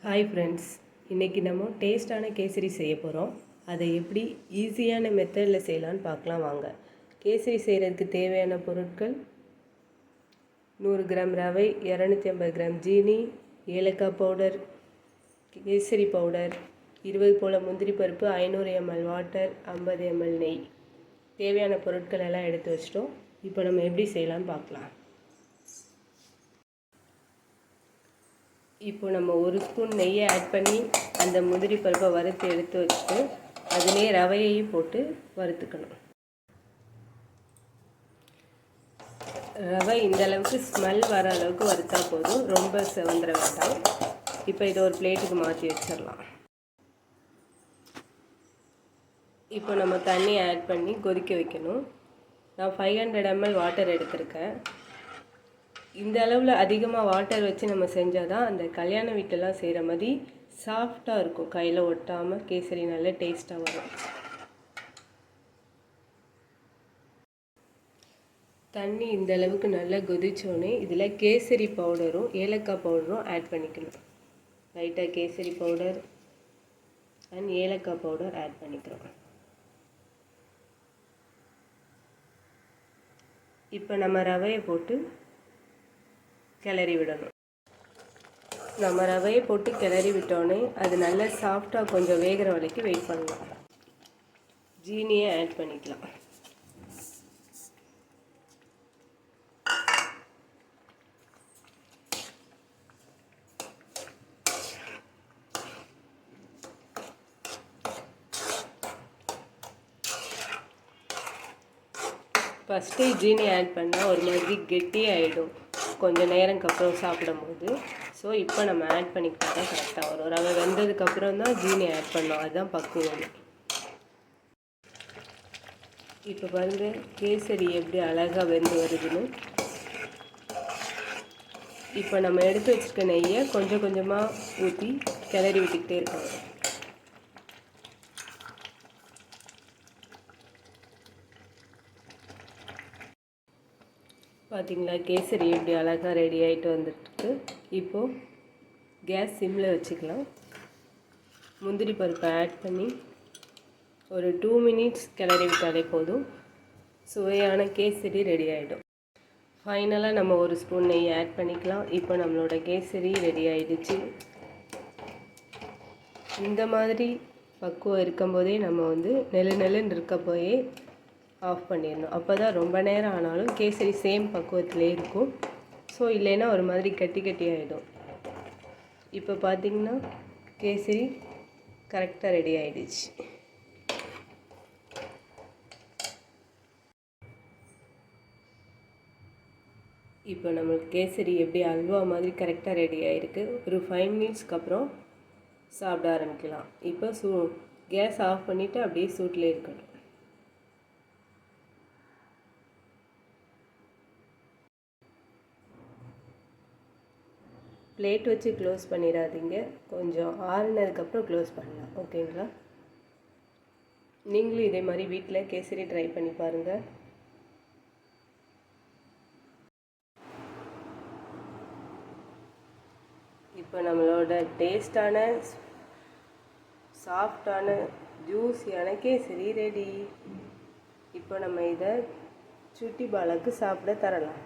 Hi friends, இன்றைக்கி நம்ம டேஸ்டான கேசரி செய்ய போகிறோம். அதை எப்படி ஈஸியான மெத்தடில் செய்யலான்னு பார்க்கலாம் வாங்க. கேசரி செய்கிறதுக்கு தேவையான பொருட்கள்: 100 கிராம் ரவை, 250 கிராம் ஜீனி, ஏலக்காய் பவுடர், கேசரி பவுடர், 20 போல் முந்திரி பருப்பு, 500 ml வாட்டர், 50 ml நெய். தேவையான பொருட்கள் எல்லாம் எடுத்து வச்சிட்டோம். இப்போ நம்ம எப்படி செய்யலான்னு பார்க்கலாம். இப்போ நம்ம 1 ஸ்பூன் நெய்யை ஆட் பண்ணி அந்த முந்திரி பருப்பை வறுத்து எடுத்து வச்சுட்டு அதிலே ரவையையும் போட்டு வறுத்துக்கணும். ரவை இந்த அளவுக்கு ஸ்மெல் வர அளவுக்கு வறுத்தா போதும், ரொம்ப செவந்துட வேண்டாம். இப்போ இதை ஒரு பிளேட்டுக்கு மாற்றி வச்சிடலாம். இப்போ நம்ம தண்ணி ஆட் பண்ணி கொதிக்க வைக்கணும். நான் 500 ml வாட்டர் எடுத்திருக்கேன். இந்த அளவில் அதிகமாக வாட்டர் வச்சு நம்ம செஞ்சால் தான் அந்த கல்யாண வீட்டெல்லாம் செய்கிற மாதிரி சாஃப்டாக இருக்கும், கையில் ஒட்டாமல் கேசரி நல்ல டேஸ்ட்டாக வரும். தண்ணி இந்த அளவுக்கு நல்லா கொதிச்சோடனே இதில் கேசரி பவுடரும் ஏலக்காய் பவுடரும் ஆட் பண்ணிக்கணும். லைட்டாக கேசரி பவுடர் அண்ட் ஏலக்காய் பவுடர் ஆட் பண்ணிக்கிறோம். இப்போ நம்ம ரவையை போட்டு கிளறி விடணும். நம்ம ரவையை போட்டு கிளறி விட்டோன்னே அது நல்லா சாஃப்டாக கொஞ்சம் வேகிற வரைக்கும் வெயிட் பண்ணலாம். ஜீனியை ஆட் பண்ணிக்கலாம். ஃபஸ்ட்டு ஜீனி ஆட் பண்ணால் ஒரு மாதிரி கெட்டியாகிடும் கொஞ்சம் நேரம்க்கு அப்புறம் சாப்பிடும்போது. ஸோ இப்போ நம்ம ஆட் பண்ணிக்கிட்டா தான் கரெக்டாக வரும். ரவை வெந்ததுக்கப்புறம் தான் ஜீனி ஆட் பண்ணோம், அதுதான் பக்குவம். இப்போ பாருங்கள் கேசரி எப்படி அழகாக வெந்து வருதுன்னு. இப்போ நம்ம எடுத்து வச்சுருக்க நெய்யை கொஞ்சம் கொஞ்சமாக ஊற்றி கிளறி விட்டுக்கிட்டே இருக்கணும். பார்த்திங்களா, கேசரி எப்படி அழகாக ரெடி ஆகிட்டு வந்துட்டுருக்கு. இப்போது கேஸ் சிம்மில் வச்சுக்கலாம். முந்திரி பருப்பை ஆட் பண்ணி ஒரு 2 மினிட்ஸ் கிளறி விட்டாலே போதும், சுவையான கேசரி ரெடி ஆகிடும். ஃபைனலாக நம்ம 1 ஸ்பூன் நெய் ஆட் பண்ணிக்கலாம். இப்போ நம்மளோட கேசரி ரெடி ஆகிடுச்சு. இந்த மாதிரி பக்குவம் இருக்கும்போதே நம்ம நெல்லுன்னு இருக்கப்போயே ஆஃப் பண்ணிடணும். அப்போ தான் ரொம்ப நேரம் ஆனாலும் கேசரி சேம் பக்குவத்திலே இருக்கும். ஸோ இல்லைன்னா ஒரு மாதிரி கட்டி ஆகிடும். இப்போ பார்த்திங்கன்னா கேசரி கரெக்டாக ரெடி ஆகிடுச்சு. இப்போ நம்மளுக்கு கேசரி எப்படி அல்வா மாதிரி கரெக்டாக ரெடி ஆகிருக்கு. ஒரு 5 மினிட்ஸ்க்கு அப்புறம் சாப்பிட ஆரம்பிக்கலாம். இப்போ கேஸ் ஆஃப் பண்ணிவிட்டு அப்படியே சூட்டில் இருக்கணும். பிளேட் வச்சு க்ளோஸ் பண்ணிடாதீங்க, கொஞ்சம் ஆறுனதுக்கப்புறம் க்ளோஸ் பண்ணலாம். ஓகேங்களா? நீங்களும் இதே மாதிரி வீட்டில் கேசரி ட்ரை பண்ணி பாருங்கள். இப்போ நம்மளோட டேஸ்டான சாஃப்டான ஜூஸியான கேசரி ரெடி. இப்போ நம்ம இதை சுட்டி பாலாக்கு சாப்பிட தரலாம்.